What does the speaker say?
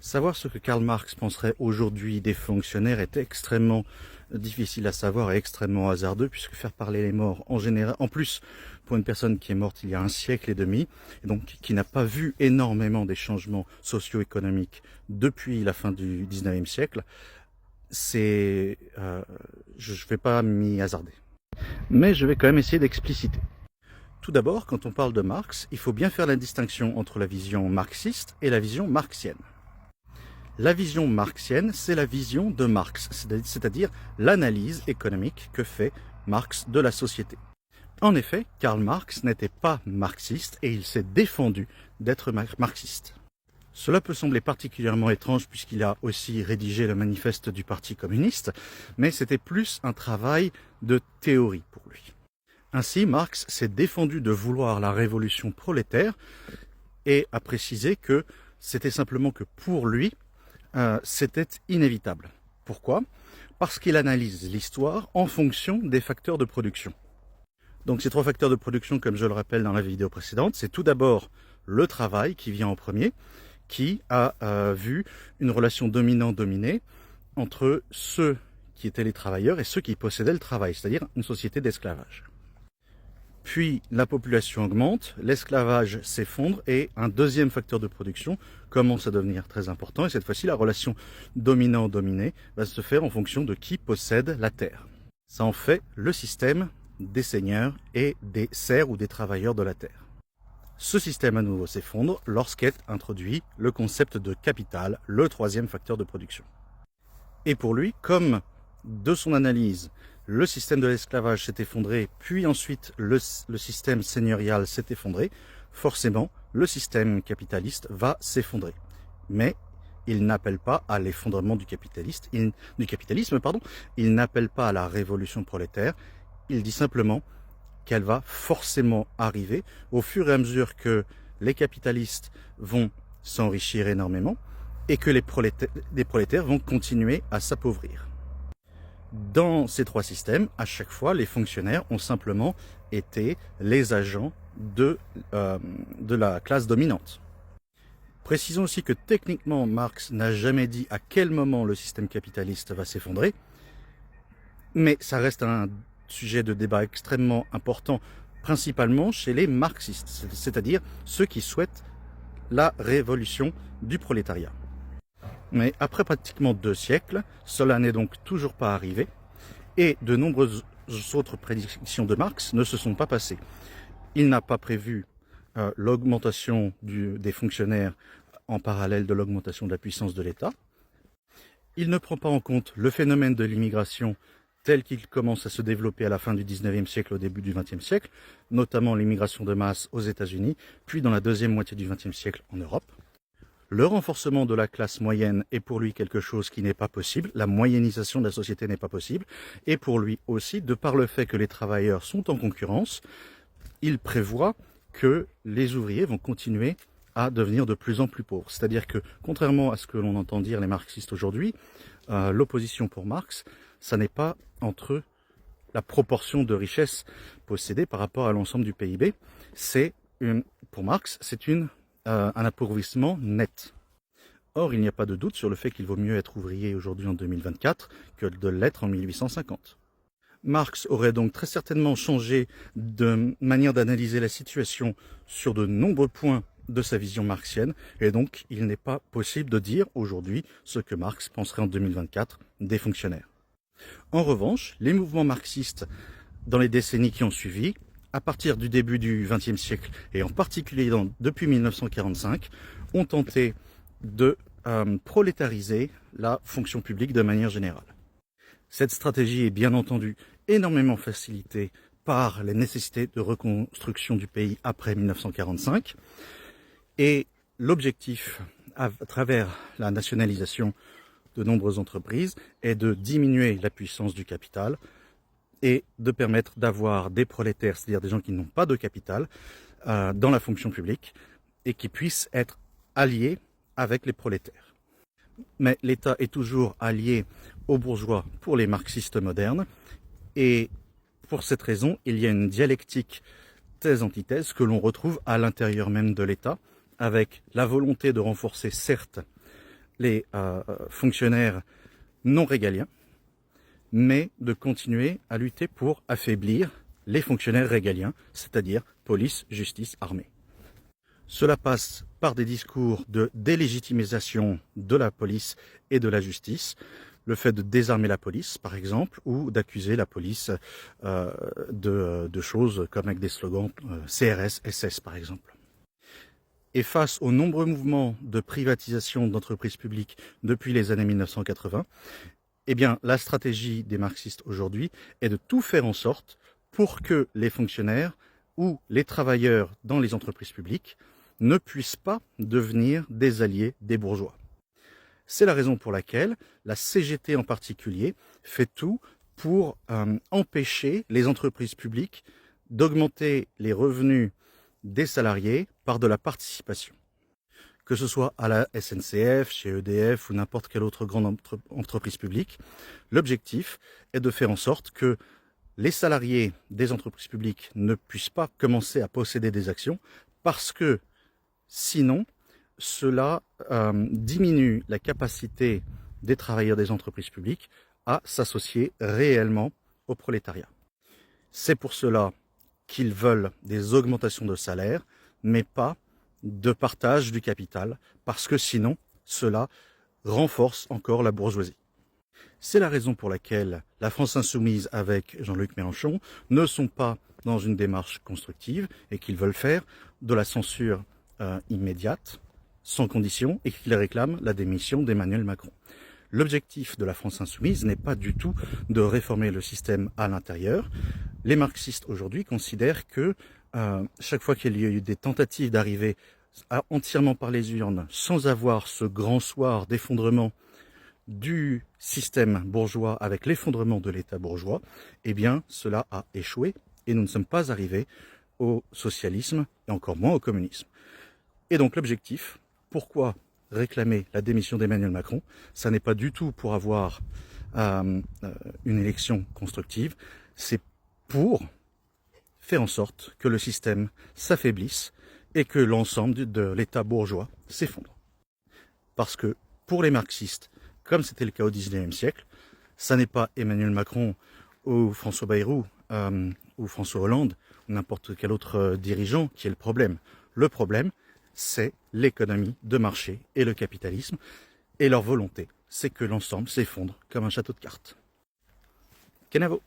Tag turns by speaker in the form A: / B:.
A: Savoir ce que Karl Marx penserait aujourd'hui des fonctionnaires est extrêmement difficile à savoir et extrêmement hasardeux, puisque faire parler les morts en général, en plus pour une personne qui est morte il y a un siècle et demi, et donc qui n'a pas vu énormément des changements socio-économiques depuis la fin du 19e siècle, je ne vais pas m'y hasarder. Mais je vais quand même essayer d'expliciter. Tout d'abord, quand on parle de Marx, il faut bien faire la distinction entre la vision marxiste et la vision marxienne. La vision marxienne, c'est la vision de Marx, c'est-à-dire l'analyse économique que fait Marx de la société. En effet, Karl Marx n'était pas marxiste et il s'est défendu d'être marxiste. Cela peut sembler particulièrement étrange puisqu'il a aussi rédigé le manifeste du Parti communiste, mais c'était plus un travail de théorie pour lui. Ainsi, Marx s'est défendu de vouloir la révolution prolétaire et a précisé que c'était simplement que pour lui, c'était inévitable. Pourquoi? Parce qu'il analyse l'histoire en fonction des facteurs de production. Donc ces trois facteurs de production, comme je le rappelle dans la vidéo précédente, c'est tout d'abord le travail qui vient en premier, qui a vu une relation dominant-dominée entre ceux qui étaient les travailleurs et ceux qui possédaient le travail, c'est-à-dire une société d'esclavage. Puis la population augmente, l'esclavage s'effondre et un deuxième facteur de production commence à devenir très important. Et cette fois-ci, la relation dominant-dominé va se faire en fonction de qui possède la terre. Ça en fait le système des seigneurs et des serfs ou des travailleurs de la terre. Ce système à nouveau s'effondre lorsqu'est introduit le concept de capital, le troisième facteur de production. Et pour lui, comme de son analyse, le système de l'esclavage s'est effondré, puis ensuite le système seigneurial s'est effondré, forcément le système capitaliste va s'effondrer. Mais il n'appelle pas à l'effondrement du capitalisme, il n'appelle pas à la révolution prolétaire, il dit simplement qu'elle va forcément arriver au fur et à mesure que les capitalistes vont s'enrichir énormément et que les prolétaires vont continuer à s'appauvrir. Dans ces trois systèmes, à chaque fois, les fonctionnaires ont simplement été les agents de la classe dominante. Précisons aussi que techniquement, Marx n'a jamais dit à quel moment le système capitaliste va s'effondrer, mais ça reste un sujet de débat extrêmement important, principalement chez les marxistes, c'est-à-dire ceux qui souhaitent la révolution du prolétariat. Mais après pratiquement 2 siècles, cela n'est donc toujours pas arrivé, et de nombreuses autres prédictions de Marx ne se sont pas passées. Il n'a pas prévu l'augmentation des fonctionnaires en parallèle de l'augmentation de la puissance de l'État. Il ne prend pas en compte le phénomène de l'immigration tel qu'il commence à se développer à la fin du 19e siècle, au début du 20e siècle, notamment l'immigration de masse aux États-Unis, puis dans la deuxième moitié du 20e siècle en Europe. Le renforcement de la classe moyenne est pour lui quelque chose qui n'est pas possible, la moyennisation de la société n'est pas possible, et pour lui aussi, de par le fait que les travailleurs sont en concurrence, il prévoit que les ouvriers vont continuer à devenir de plus en plus pauvres. C'est-à-dire que, contrairement à ce que l'on entend dire les marxistes aujourd'hui, l'opposition pour Marx, ça n'est pas entre la proportion de richesse possédée par rapport à l'ensemble du PIB, pour Marx, c'est un appauvrissement net. Or, il n'y a pas de doute sur le fait qu'il vaut mieux être ouvrier aujourd'hui en 2024 que de l'être en 1850. Marx aurait donc très certainement changé de manière d'analyser la situation sur de nombreux points de sa vision marxienne, et donc il n'est pas possible de dire aujourd'hui ce que Marx penserait en 2024 des fonctionnaires. En revanche, les mouvements marxistes dans les décennies qui ont suivi, à partir du début du XXe siècle, et en particulier depuis 1945, ont tenté de prolétariser la fonction publique de manière générale. Cette stratégie est bien entendu énormément facilitée par les nécessités de reconstruction du pays après 1945, et l'objectif, à travers la nationalisation de nombreuses entreprises, est de diminuer la puissance du capital, et de permettre d'avoir des prolétaires, c'est-à-dire des gens qui n'ont pas de capital, dans la fonction publique, et qui puissent être alliés avec les prolétaires. Mais l'État est toujours allié aux bourgeois pour les marxistes modernes, et pour cette raison, il y a une dialectique thèse-antithèse que l'on retrouve à l'intérieur même de l'État, avec la volonté de renforcer certes les fonctionnaires non régaliens, mais de continuer à lutter pour affaiblir les fonctionnaires régaliens, c'est-à-dire police, justice, armée. Cela passe par des discours de délégitimisation de la police et de la justice, le fait de désarmer la police, par exemple, ou d'accuser la police de choses comme avec des slogans CRS, SS, par exemple. Et face aux nombreux mouvements de privatisation d'entreprises publiques depuis les années 1980, eh bien, la stratégie des marxistes aujourd'hui est de tout faire en sorte pour que les fonctionnaires ou les travailleurs dans les entreprises publiques ne puissent pas devenir des alliés des bourgeois. C'est la raison pour laquelle la CGT en particulier fait tout pour empêcher les entreprises publiques d'augmenter les revenus des salariés par de la participation. Que ce soit à la SNCF, chez EDF ou n'importe quelle autre grande entreprise publique, l'objectif est de faire en sorte que les salariés des entreprises publiques ne puissent pas commencer à posséder des actions parce que sinon, cela diminue la capacité des travailleurs des entreprises publiques à s'associer réellement au prolétariat. C'est pour cela qu'ils veulent des augmentations de salaire, mais pas de partage du capital, parce que sinon, cela renforce encore la bourgeoisie. C'est la raison pour laquelle la France Insoumise avec Jean-Luc Mélenchon ne sont pas dans une démarche constructive et qu'ils veulent faire de la censure immédiate, sans condition, et qu'ils réclament la démission d'Emmanuel Macron. L'objectif de la France Insoumise n'est pas du tout de réformer le système à l'intérieur. Les marxistes aujourd'hui considèrent que chaque fois qu'il y a eu des tentatives d'arriver entièrement par les urnes, sans avoir ce grand soir d'effondrement du système bourgeois avec l'effondrement de l'État bourgeois, eh bien cela a échoué et nous ne sommes pas arrivés au socialisme et encore moins au communisme. Et donc l'objectif, pourquoi réclamer la démission d'Emmanuel Macron? Ça n'est pas du tout pour avoir une élection constructive, c'est pour faire en sorte que le système s'affaiblisse et que l'ensemble de l'État bourgeois s'effondre. Parce que pour les marxistes, comme c'était le cas au XIXe siècle, ça n'est pas Emmanuel Macron ou François Bayrou ou François Hollande ou n'importe quel autre dirigeant qui est le problème. Le problème, c'est l'économie de marché et le capitalisme. Et leur volonté, c'est que l'ensemble s'effondre comme un château de cartes. Kenavo.